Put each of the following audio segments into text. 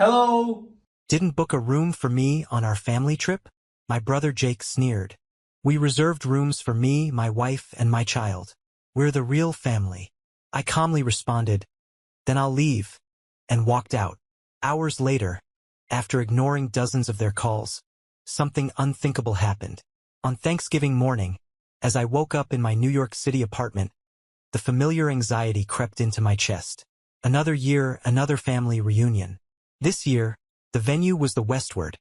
Hello! Didn't book a room for me on our family trip? My brother Jake sneered. We reserved rooms for me, my wife, and my child. We're the real family. I calmly responded, then I'll leave, and walked out. Hours later, after ignoring dozens of their calls, something unthinkable happened. On Thanksgiving morning, as I woke up in my New York City apartment, the familiar anxiety crept into my chest. Another year, another family reunion. This year, the venue was the Westward,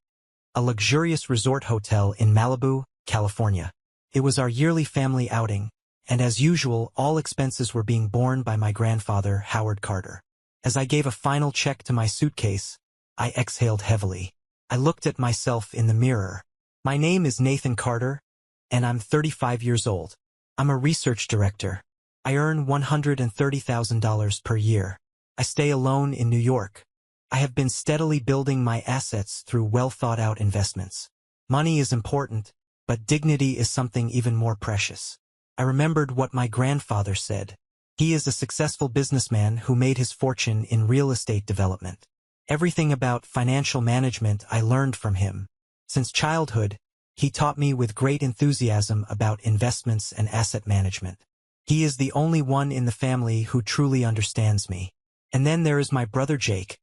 a luxurious resort hotel in Malibu, California. It was our yearly family outing, and as usual, all expenses were being borne by my grandfather, Howard Carter. As I gave a final check to my suitcase, I exhaled heavily. I looked at myself in the mirror. My name is Nathan Carter, and I'm 35 years old. I'm a research director. I earn $130,000 per year. I stay alone in New York. I have been steadily building my assets through well-thought-out investments. Money is important, but dignity is something even more precious. I remembered what my grandfather said. He is a successful businessman who made his fortune in real estate development. Everything about financial management I learned from him. Since childhood, he taught me with great enthusiasm about investments and asset management. He is the only one in the family who truly understands me. And then there is my brother Jake,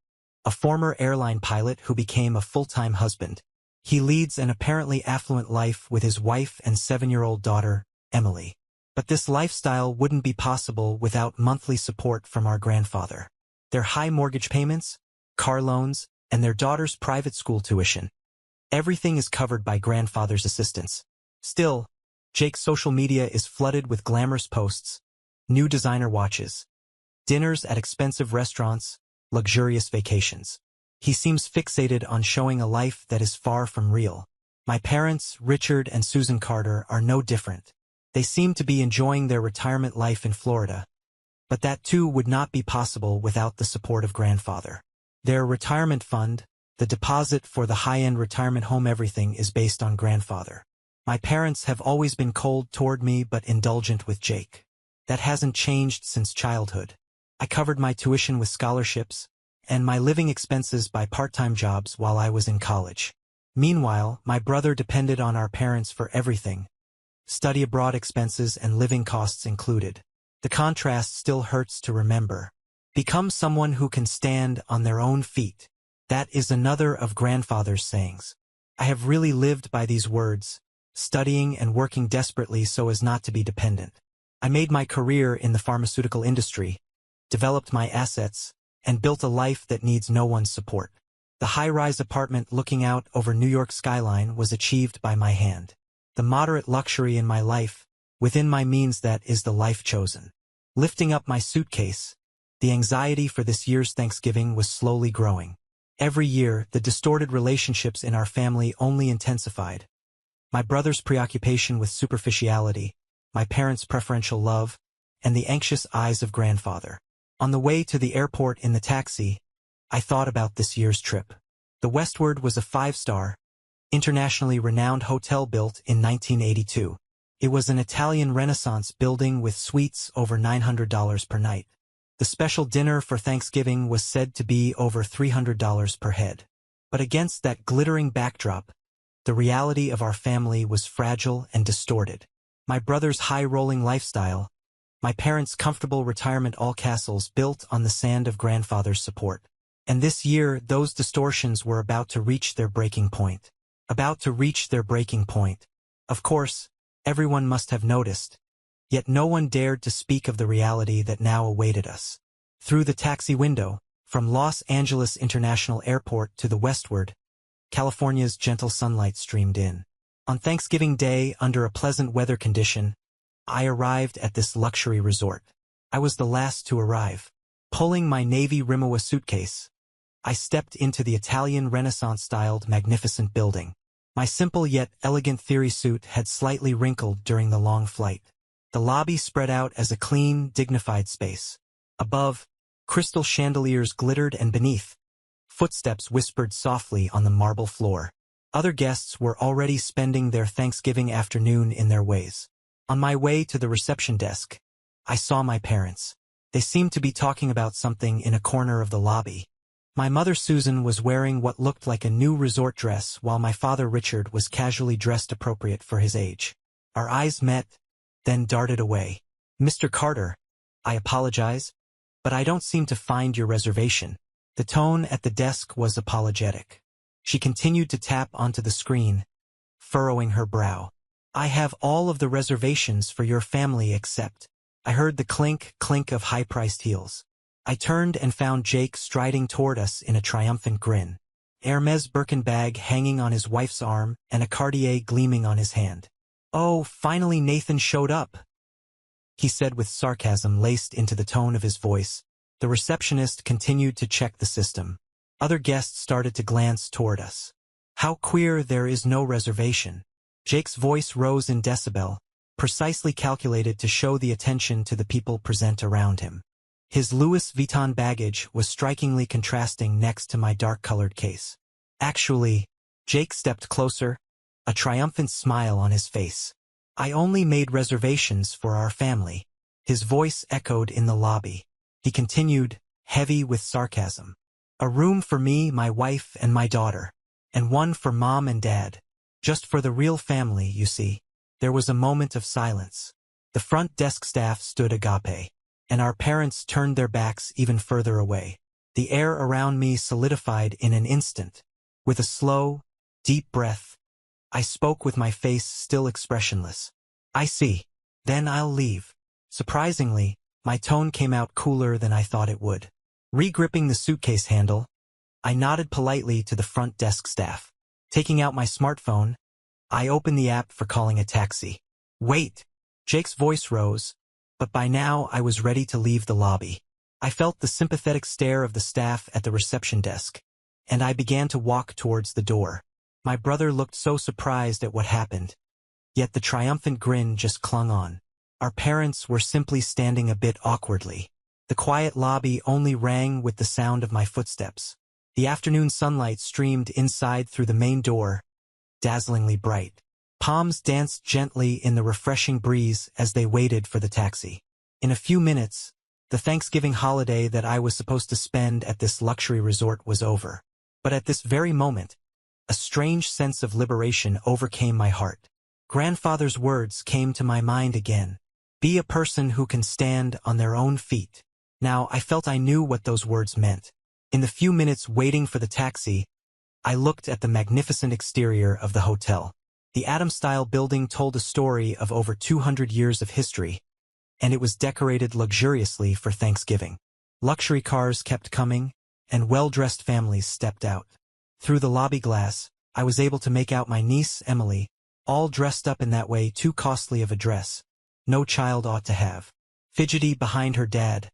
a former airline pilot who became a full-time husband. He leads an apparently affluent life with his wife and 7-year-old daughter, Emily. But this lifestyle wouldn't be possible without monthly support from our grandfather. Their high mortgage payments, car loans, and their daughter's private school tuition. Everything is covered by grandfather's assistance. Still, Jake's social media is flooded with glamorous posts, new designer watches, dinners at expensive restaurants, luxurious vacations. He seems fixated on showing a life that is far from real. My parents, Richard and Susan Carter, are no different. They seem to be enjoying their retirement life in Florida. But that too would not be possible without the support of grandfather. Their retirement fund, the deposit for the high-end retirement home, everything is based on grandfather. My parents have always been cold toward me but indulgent with Jake. That hasn't changed since childhood. I covered my tuition with scholarships, and my living expenses by part-time jobs while I was in college. Meanwhile, my brother depended on our parents for everything. Study abroad expenses and living costs included. The contrast still hurts to remember. Become someone who can stand on their own feet. That is another of grandfather's sayings. I have really lived by these words, studying and working desperately so as not to be dependent. I made my career in the pharmaceutical industry, developed my assets, and built a life that needs no one's support. The high-rise apartment looking out over New York skyline was achieved by my hand. The moderate luxury in my life, within my means, that is the life chosen. Lifting up my suitcase, the anxiety for this year's Thanksgiving was slowly growing. Every year, the distorted relationships in our family only intensified. My brother's preoccupation with superficiality, my parents' preferential love, and the anxious eyes of grandfather. On the way to the airport in the taxi, I thought about this year's trip. The Westward was a 5-star, internationally renowned hotel built in 1982. It was an Italian Renaissance building with suites over $900 per night. The special dinner for Thanksgiving was said to be over $300 per head. But against that glittering backdrop, the reality of our family was fragile and distorted. My brother's high-rolling lifestyle, my parents' comfortable retirement, all castles built on the sand of grandfather's support. And this year, those distortions were about to reach their breaking point. Of course, everyone must have noticed, yet no one dared to speak of the reality that now awaited us. Through the taxi window, from Los Angeles International Airport to the Westward, California's gentle sunlight streamed in. On Thanksgiving Day, under a pleasant weather condition, I arrived at this luxury resort. I was the last to arrive. Pulling my navy Rimowa suitcase, I stepped into the Italian Renaissance-styled magnificent building. My simple yet elegant theory suit had slightly wrinkled during the long flight. The lobby spread out as a clean, dignified space. Above, crystal chandeliers glittered, and beneath, footsteps whispered softly on the marble floor. Other guests were already spending their Thanksgiving afternoon in their ways. On my way to the reception desk, I saw my parents. They seemed to be talking about something in a corner of the lobby. My mother Susan was wearing what looked like a new resort dress while my father Richard was casually dressed appropriate for his age. Our eyes met, then darted away. "Mr. Carter, I apologize, but I don't seem to find your reservation." The tone at the desk was apologetic. She continued to tap onto the screen, furrowing her brow. "I have all of the reservations for your family except—" I heard the clink of high-priced heels. I turned and found Jake striding toward us in a triumphant grin. Hermes Birkin bag hanging on his wife's arm and a Cartier gleaming on his hand. "Oh, finally Nathan showed up," he said with sarcasm laced into the tone of his voice. The receptionist continued to check the system. Other guests started to glance toward us. "How queer there is no reservation." Jake's voice rose in decibel, precisely calculated to show the attention to the people present around him. His Louis Vuitton baggage was strikingly contrasting next to my dark-colored case. "Actually," Jake stepped closer, a triumphant smile on his face. "I only made reservations for our family." His voice echoed in the lobby. He continued, heavy with sarcasm. "A room for me, my wife, and my daughter. And one for Mom and Dad. Just for the real family, you see." There was a moment of silence. The front desk staff stood agape, and our parents turned their backs even further away. The air around me solidified in an instant. With a slow, deep breath, I spoke with my face still expressionless. "I see. Then I'll leave." Surprisingly, my tone came out cooler than I thought it would. Re-gripping the suitcase handle, I nodded politely to the front desk staff. Taking out my smartphone, I opened the app for calling a taxi. "Wait!" Jake's voice rose, but by now I was ready to leave the lobby. I felt the sympathetic stare of the staff at the reception desk, and I began to walk towards the door. My brother looked so surprised at what happened, yet the triumphant grin just clung on. Our parents were simply standing a bit awkwardly. The quiet lobby only rang with the sound of my footsteps. The afternoon sunlight streamed inside through the main door, dazzlingly bright. Palms danced gently in the refreshing breeze as they waited for the taxi. In a few minutes, the Thanksgiving holiday that I was supposed to spend at this luxury resort was over. But at this very moment, a strange sense of liberation overcame my heart. Grandfather's words came to my mind again. "Be a person who can stand on their own feet." Now I felt I knew what those words meant. In the few minutes waiting for the taxi, I looked at the magnificent exterior of the hotel. The Adam-style building told a story of over 200 years of history, and it was decorated luxuriously for Thanksgiving. Luxury cars kept coming, and well-dressed families stepped out. Through the lobby glass, I was able to make out my niece, Emily, all dressed up in that way too costly of a dress no child ought to have. Fidgety behind her dad,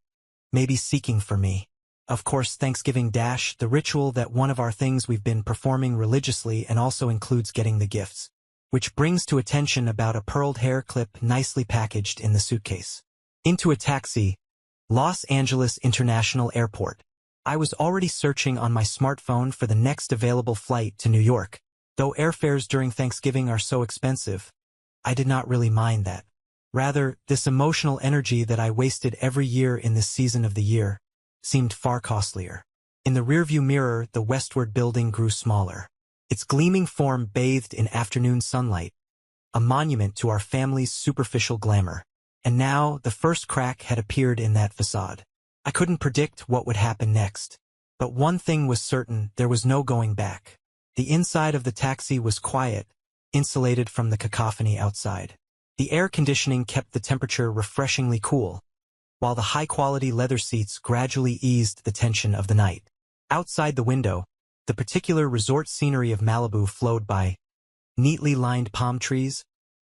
maybe seeking for me. Of course, Thanksgiving dash, the ritual that one of our things we've been performing religiously and also includes getting the gifts. Which brings to attention about a pearled hair clip nicely packaged in the suitcase. Into a taxi, Los Angeles International Airport. I was already searching on my smartphone for the next available flight to New York. Though airfares during Thanksgiving are so expensive, I did not really mind that. Rather, this emotional energy that I wasted every year in this season of the year seemed far costlier. In the rearview mirror, the westward building grew smaller. Its gleaming form bathed in afternoon sunlight, a monument to our family's superficial glamour. And now, the first crack had appeared in that facade. I couldn't predict what would happen next. But one thing was certain, there was no going back. The inside of the taxi was quiet, insulated from the cacophony outside. The air conditioning kept the temperature refreshingly cool, while the high-quality leather seats gradually eased the tension of the night. Outside the window, the particular resort scenery of Malibu flowed by, neatly lined palm trees,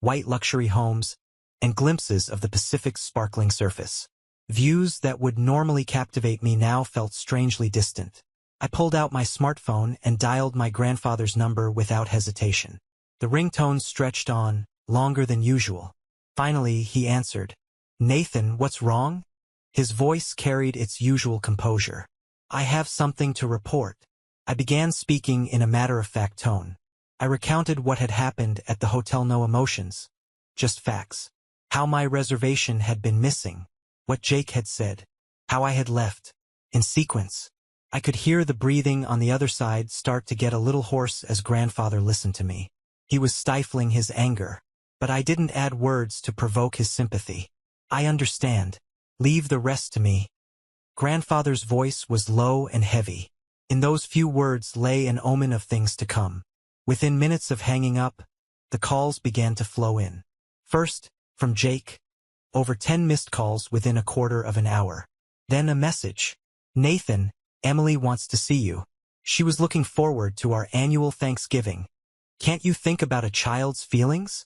white luxury homes, and glimpses of the Pacific's sparkling surface. Views that would normally captivate me now felt strangely distant. I pulled out my smartphone and dialed my grandfather's number without hesitation. The ringtone stretched on, longer than usual. Finally, he answered. "Nathan, what's wrong?" His voice carried its usual composure. "I have something to report." I began speaking in a matter-of-fact tone. I recounted what had happened at the hotel. No emotions, just facts. How my reservation had been missing, what Jake had said, how I had left, in sequence. I could hear the breathing on the other side start to get a little hoarse as grandfather listened to me. He was stifling his anger. But I didn't add words to provoke his sympathy. I understand. Leave the rest to me. Grandfather's voice was low and heavy. In those few words lay an omen of things to come. Within minutes of hanging up, the calls began to flow in. First, from Jake. Over 10 missed calls within a quarter of an hour. Then a message. Nathan, Emily wants to see you. She was looking forward to our annual Thanksgiving. Can't you think about a child's feelings?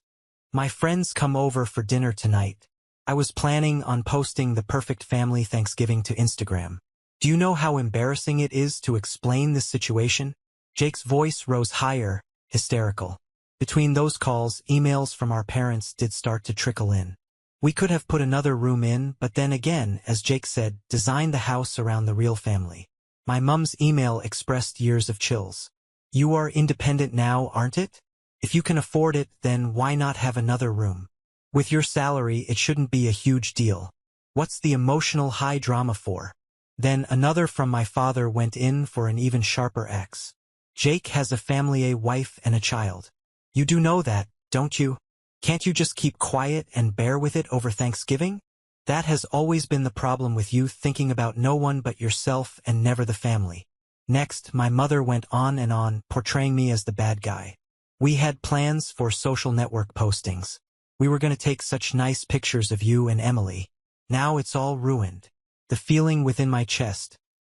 My friends come over for dinner tonight. I was planning on posting the perfect family Thanksgiving to Instagram. Do you know how embarrassing it is to explain this situation? Jake's voice rose higher, hysterical. Between those calls, emails from our parents did start to trickle in. We could have put another room in, but then again, as Jake said, design the house around the real family. My mum's email expressed years of chills. You are independent now, aren't it? If you can afford it, then why not have another room? With your salary, it shouldn't be a huge deal. What's the emotional high drama for? Then another from my father went in for an even sharper X. Jake has a family, a wife and a child. You do know that, don't you? Can't you just keep quiet and bear with it over Thanksgiving? That has always been the problem with you, thinking about no one but yourself and never the family. Next, my mother went on, portraying me as the bad guy. We had plans for social network postings. We were going to take such nice pictures of you and Emily. Now it's all ruined. The feeling within my chest,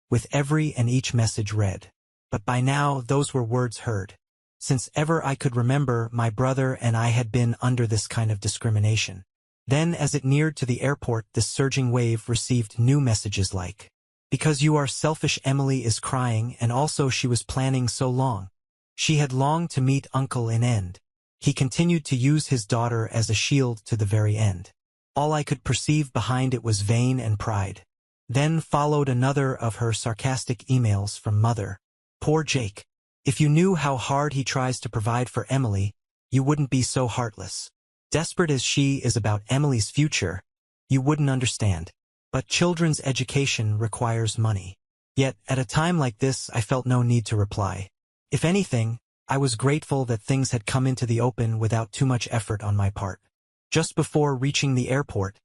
with every and each message read. But by now, those were words heard. Since ever I could remember, my brother and I had been under this kind of discrimination. Then, as it neared to the airport, this surging wave received new messages like, because you are selfish, Emily is crying, and also she was planning so long. She had longed to meet Uncle in end. He continued to use his daughter as a shield to the very end. All I could perceive behind it was vain and pride. Then followed another of her sarcastic emails from Mother. Poor Jake. If you knew how hard he tries to provide for Emily, you wouldn't be so heartless. Desperate as she is about Emily's future, you wouldn't understand. But children's education requires money. Yet, at a time like this, I felt no need to reply. If anything, I was grateful that things had come into the open without too much effort on my part. Just before reaching the airport,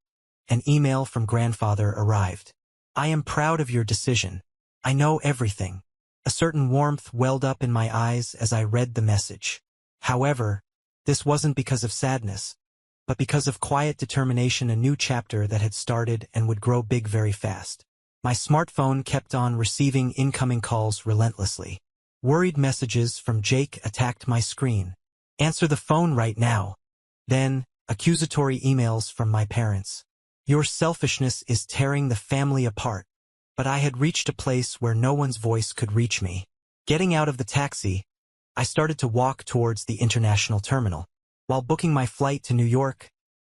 an email from grandfather arrived. I am proud of your decision. I know everything. A certain warmth welled up in my eyes as I read the message. However, this wasn't because of sadness, but because of quiet determination, a new chapter that had started and would grow big very fast. My smartphone kept on receiving incoming calls relentlessly. Worried messages from Jake attacked my screen. Answer the phone right now. Then, accusatory emails from my parents. Your selfishness is tearing the family apart. But I had reached a place where no one's voice could reach me. Getting out of the taxi, I started to walk towards the international terminal. While booking my flight to New York,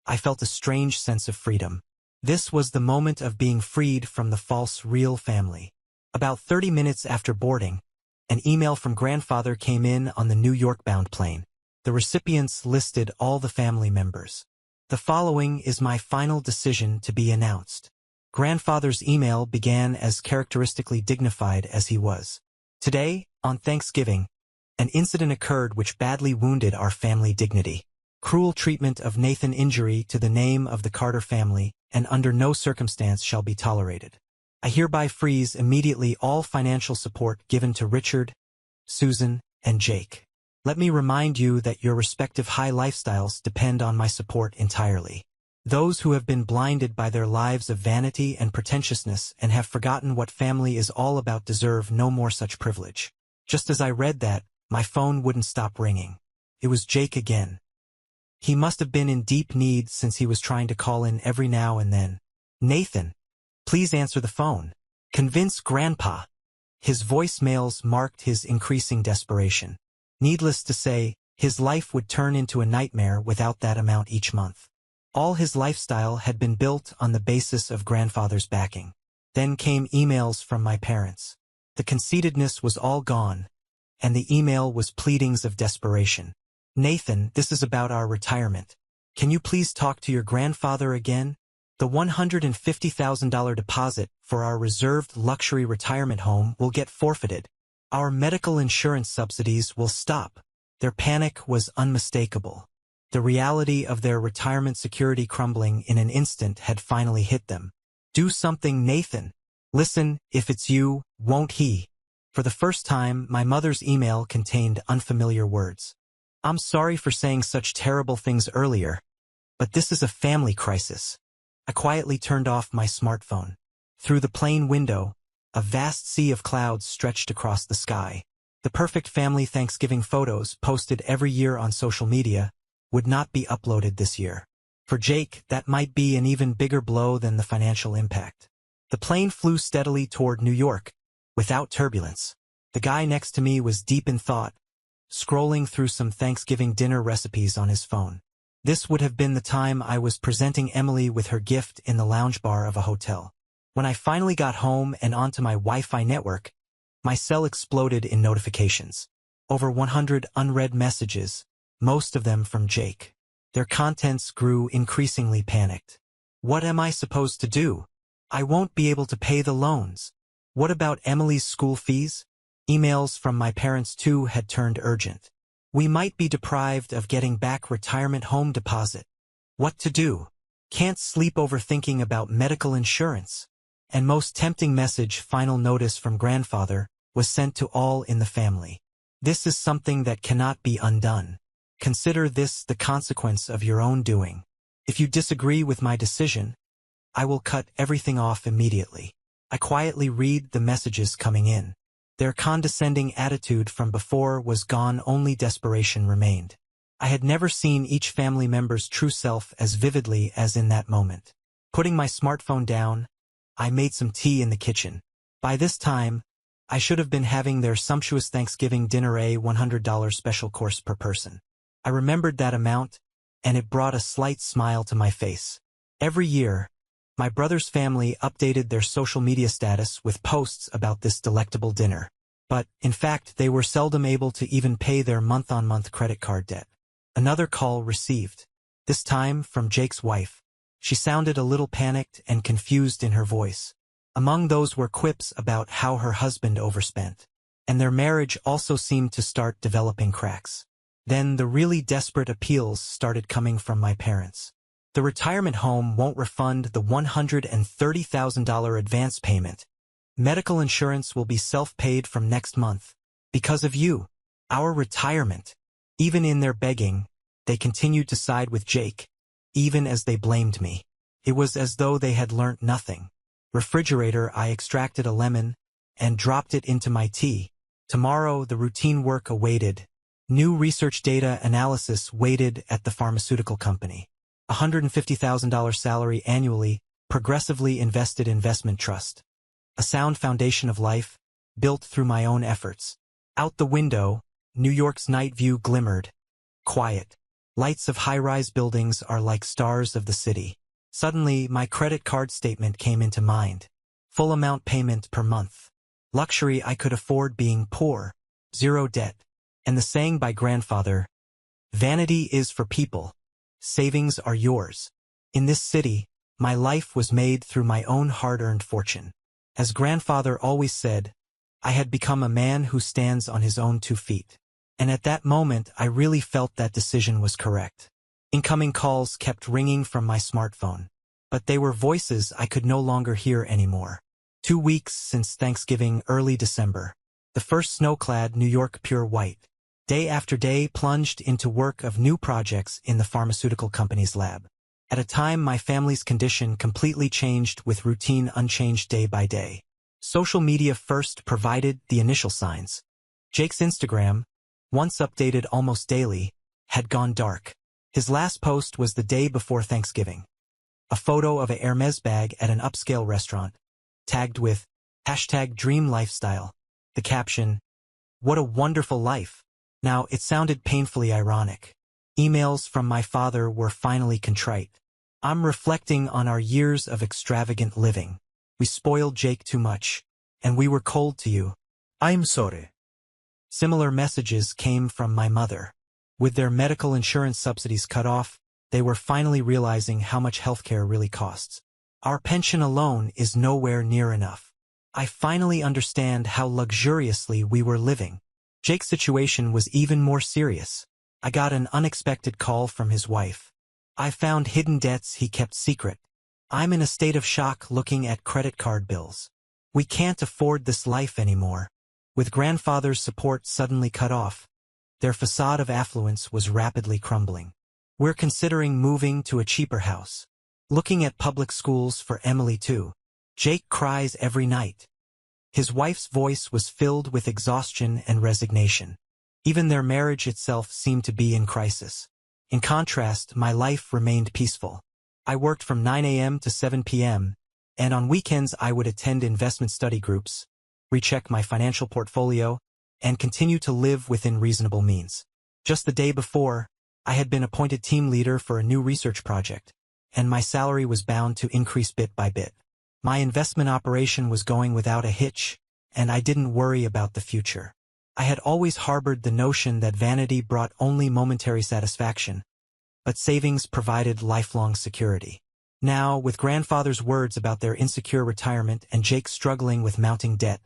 I felt a strange sense of freedom. This was the moment of being freed from the false real family. About 30 minutes after boarding, an email from grandfather came in on the New York-bound plane. The recipients listed all the family members. The following is my final decision to be announced. Grandfather's email began as characteristically dignified as he was. Today, on Thanksgiving, an incident occurred which badly wounded our family dignity. Cruel treatment of Nathan, injury to the name of the Carter family, and under no circumstance shall be tolerated. I hereby freeze immediately all financial support given to Richard, Susan, and Jake. Let me remind you that your respective high lifestyles depend on my support entirely. Those who have been blinded by their lives of vanity and pretentiousness and have forgotten what family is all about deserve no more such privilege. Just as I read that, my phone wouldn't stop ringing. It was Jake again. He must have been in deep need since he was trying to call in every now and then. Nathan, please answer the phone. Convince Grandpa. His voicemails marked his increasing desperation. Needless to say, his life would turn into a nightmare without that amount each month. All his lifestyle had been built on the basis of grandfather's backing. Then came emails from my parents. The conceitedness was all gone, and the email was pleadings of desperation. Nathan, this is about our retirement. Can you please talk to your grandfather again? The $150,000 deposit for our reserved luxury retirement home will get forfeited. Our medical insurance subsidies will stop. Their panic was unmistakable. The reality of their retirement security crumbling in an instant had finally hit them. Do something, Nathan. Listen, if it's you, won't he? For the first time, my mother's email contained unfamiliar words. I'm sorry for saying such terrible things earlier, but this is a family crisis. I quietly turned off my smartphone. Through the plane window, a vast sea of clouds stretched across the sky. The perfect family Thanksgiving photos posted every year on social media would not be uploaded this year. For Jake, that might be an even bigger blow than the financial impact. The plane flew steadily toward New York, without turbulence. The guy next to me was deep in thought, scrolling through some Thanksgiving dinner recipes on his phone. This would have been the time I was presenting Emily with her gift in the lounge bar of a hotel. When I finally got home and onto my Wi-Fi network, my cell exploded in notifications. Over 100 unread messages, most of them from Jake. Their contents grew increasingly panicked. What am I supposed to do? I won't be able to pay the loans. What about Emily's school fees? Emails from my parents too had turned urgent. We might be deprived of getting back retirement home deposit. What to do? Can't sleep over thinking about medical insurance. And most tempting message, final notice from grandfather, was sent to all in the family. This is something that cannot be undone. Consider this the consequence of your own doing. If you disagree with my decision, I will cut everything off immediately. I quietly read the messages coming in. Their condescending attitude from before was gone, only desperation remained. I had never seen each family member's true self as vividly as in that moment. Putting my smartphone down, I made some tea in the kitchen. By this time, I should have been having their sumptuous Thanksgiving dinner, a $100 special course per person. I remembered that amount, and it brought a slight smile to my face. Every year, my brother's family updated their social media status with posts about this delectable dinner. But, in fact, they were seldom able to even pay their month-on-month credit card debt. Another call received. This time from Jake's wife. She sounded a little panicked and confused in her voice. Among those were quips about how her husband overspent. And their marriage also seemed to start developing cracks. Then the really desperate appeals started coming from my parents. The retirement home won't refund the $130,000 advance payment. Medical insurance will be self-paid from next month. Because of you. Our retirement. Even in their begging, they continued to side with Jake, even as they blamed me. It was as though they had learnt nothing. Refrigerator, I extracted a lemon and dropped it into my tea. Tomorrow the routine work awaited. New research data analysis waited at the pharmaceutical company. $150,000 salary annually, progressively invested investment trust. A sound foundation of life, built through my own efforts. Out the window, New York's night view glimmered. Quiet. Lights of high-rise buildings are like stars of the city. Suddenly, my credit card statement came into mind. Full amount payment per month. Luxury I could afford being poor. Zero debt. And the saying by grandfather, vanity is for people. Savings are yours. In this city, my life was made through my own hard-earned fortune. As grandfather always said, I had become a man who stands on his own 2 feet. And at that moment, I really felt that decision was correct. Incoming calls kept ringing from my smartphone. But they were voices I could no longer hear anymore. 2 weeks since Thanksgiving, early December. The first snow-clad New York pure white. Day after day plunged into work of new projects in the pharmaceutical company's lab. At a time my family's condition completely changed with routine unchanged day by day. Social media first provided the initial signs. Jake's Instagram, once updated almost daily, had gone dark. His last post was the day before Thanksgiving. A photo of a Hermes bag at an upscale restaurant, tagged with #DreamLifestyle. The caption, "What a wonderful life." Now, it sounded painfully ironic. Emails from my father were finally contrite. I'm reflecting on our years of extravagant living. We spoiled Jake too much, and we were cold to you. I'm sorry. Similar messages came from my mother. With their medical insurance subsidies cut off, they were finally realizing how much healthcare really costs. Our pension alone is nowhere near enough. I finally understand how luxuriously we were living. Jake's situation was even more serious. I got an unexpected call from his wife. I found hidden debts he kept secret. I'm in a state of shock looking at credit card bills. We can't afford this life anymore. With grandfather's support suddenly cut off, their facade of affluence was rapidly crumbling. We're considering moving to a cheaper house. Looking at public schools for Emily too. Jake cries every night. His wife's voice was filled with exhaustion and resignation. Even their marriage itself seemed to be in crisis. In contrast, my life remained peaceful. I worked from 9 a.m. to 7 p.m., and on weekends I would attend investment study groups, recheck my financial portfolio, and continue to live within reasonable means. Just the day before, I had been appointed team leader for a new research project, and my salary was bound to increase bit by bit. My investment operation was going without a hitch, and I didn't worry about the future. I had always harbored the notion that vanity brought only momentary satisfaction, but savings provided lifelong security. Now, with grandfather's words about their insecure retirement and Jake struggling with mounting debt,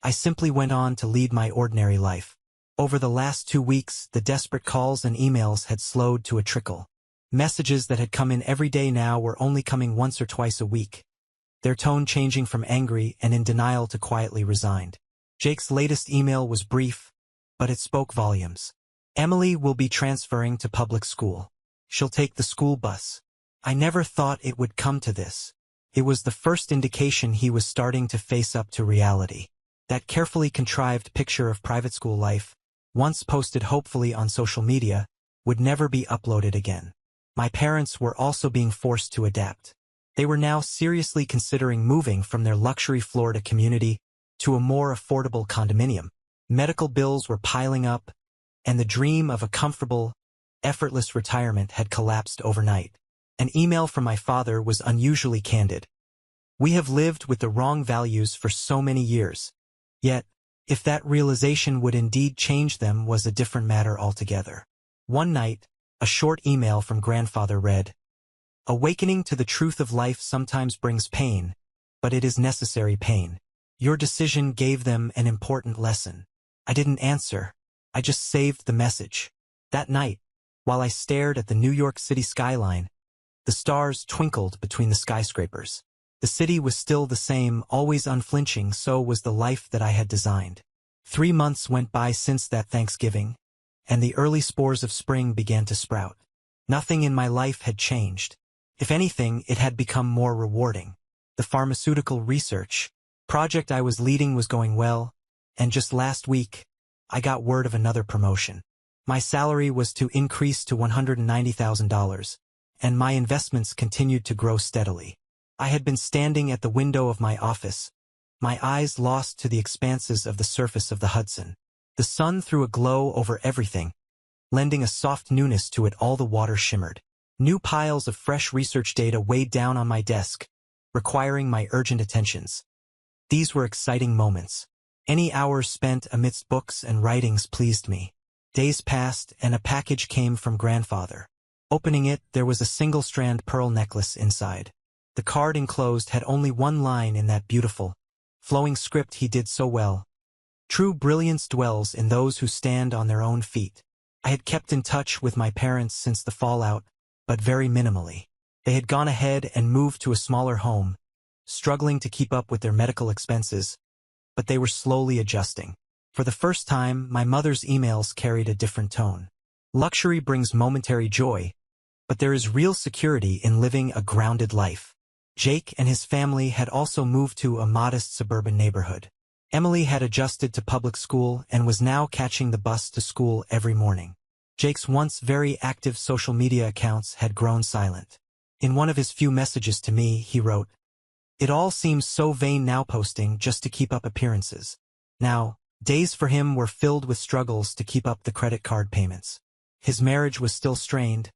I simply went on to lead my ordinary life. Over the last 2 weeks, the desperate calls and emails had slowed to a trickle. Messages that had come in every day now were only coming once or twice a week, their tone changing from angry and in denial to quietly resigned. Jake's latest email was brief, but it spoke volumes. Emily will be transferring to public school. She'll take the school bus. I never thought it would come to this. It was the first indication he was starting to face up to reality. That carefully contrived picture of private school life, once posted hopefully on social media, would never be uploaded again. My parents were also being forced to adapt. They were now seriously considering moving from their luxury Florida community to a more affordable condominium. Medical bills were piling up, and the dream of a comfortable, effortless retirement had collapsed overnight. An email from my father was unusually candid. We have lived with the wrong values for so many years. Yet, if that realization would indeed change them was a different matter altogether. One night, a short email from grandfather read, "Awakening to the truth of life sometimes brings pain, but it is necessary pain. Your decision gave them an important lesson." I didn't answer. I just saved the message. That night, while I stared at the New York City skyline, the stars twinkled between the skyscrapers. The city was still the same, always unflinching, so was the life that I had designed. 3 months went by since that Thanksgiving, and the early spores of spring began to sprout. Nothing in my life had changed. If anything, it had become more rewarding. The pharmaceutical research project I was leading was going well, and just last week, I got word of another promotion. My salary was to increase to $190,000, and my investments continued to grow steadily. I had been standing at the window of my office, my eyes lost to the expanses of the surface of the Hudson. The sun threw a glow over everything, lending a soft newness to it. All the water shimmered. New piles of fresh research data weighed down on my desk, requiring my urgent attentions. These were exciting moments. Any hours spent amidst books and writings pleased me. Days passed, and a package came from grandfather. Opening it, there was a single-strand pearl necklace inside. The card enclosed had only one line in that beautiful, flowing script he did so well. "True brilliance dwells in those who stand on their own feet." I had kept in touch with my parents since the fallout, but very minimally. They had gone ahead and moved to a smaller home, struggling to keep up with their medical expenses, but they were slowly adjusting. For the first time, my mother's emails carried a different tone. Luxury brings momentary joy, but there is real security in living a grounded life. Jake and his family had also moved to a modest suburban neighborhood. Emily had adjusted to public school and was now catching the bus to school every morning. Jake's once very active social media accounts had grown silent. In one of his few messages to me, he wrote, "It all seems so vain now, posting just to keep up appearances." Now, days for him were filled with struggles to keep up the credit card payments. His marriage was still strained,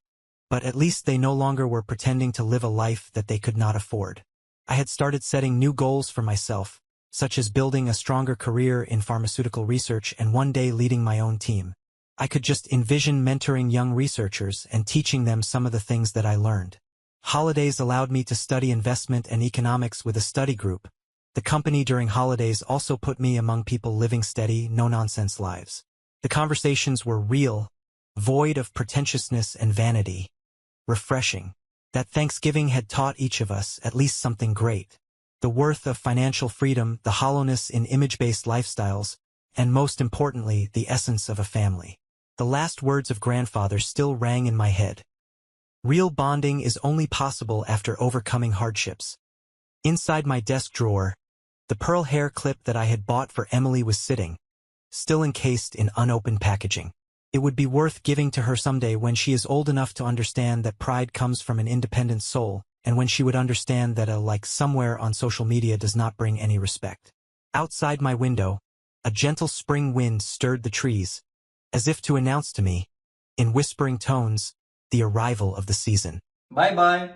but at least they no longer were pretending to live a life that they could not afford. I had started setting new goals for myself, such as building a stronger career in pharmaceutical research and one day leading my own team. I could just envision mentoring young researchers and teaching them some of the things that I learned. Holidays allowed me to study investment and economics with a study group. The company during holidays also put me among people living steady, no-nonsense lives. The conversations were real, void of pretentiousness and vanity. Refreshing. That Thanksgiving had taught each of us at least something great. The worth of financial freedom, the hollowness in image-based lifestyles, and most importantly, the essence of a family. The last words of grandfather still rang in my head. Real bonding is only possible after overcoming hardships. Inside my desk drawer, the pearl hair clip that I had bought for Emily was sitting, still encased in unopened packaging. It would be worth giving to her someday when she is old enough to understand that pride comes from an independent soul, and when she would understand that a like somewhere on social media does not bring any respect. Outside my window, a gentle spring wind stirred the trees, as if to announce to me, in whispering tones, the arrival of the season. Bye-bye.